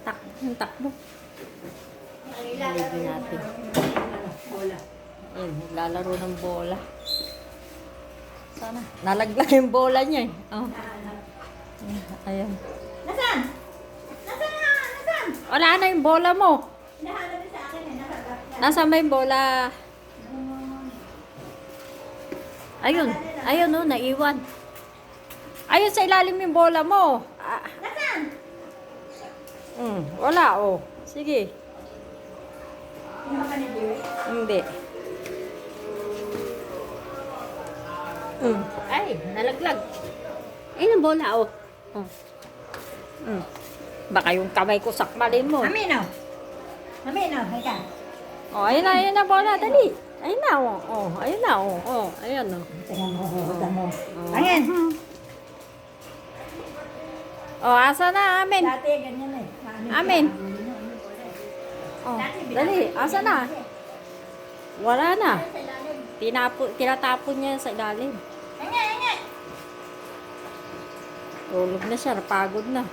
Takbo. Alibin natin. Bola. Ayun, naglalaro ng bola. Sana. Nalaglag yung bola niya eh. Oh. Ayun. Nasaan? Nasaan na? Nasaan? Wala na yung bola mo. Hinahanap niya sa akin eh. Nasa Nasaan ba yung bola? Ayun. Ayun oh, naiwan. Ayun sa ilalim yung bola mo. Nasaan? Wala oh. Sige. Hindi ba ka ni Jerry? Hindi. Ay, nalaglag. Ayun ang bola oh. Baka yung kamay ko sakmalin mo. Amino. Amino, halika. Oh, ayun na bola, dali. Ayun na oh. Oh, ayun na oh. Oh, ayun oh. Tingnan mo, huhudan mo. Ayan. Oh, asa na amin? Dati ganyan eh. Amin. Oh, dali, asa na? Wala na. Tinatapon niya sa ilalim. Ingay, ingay. Tulog na siya, napagod na.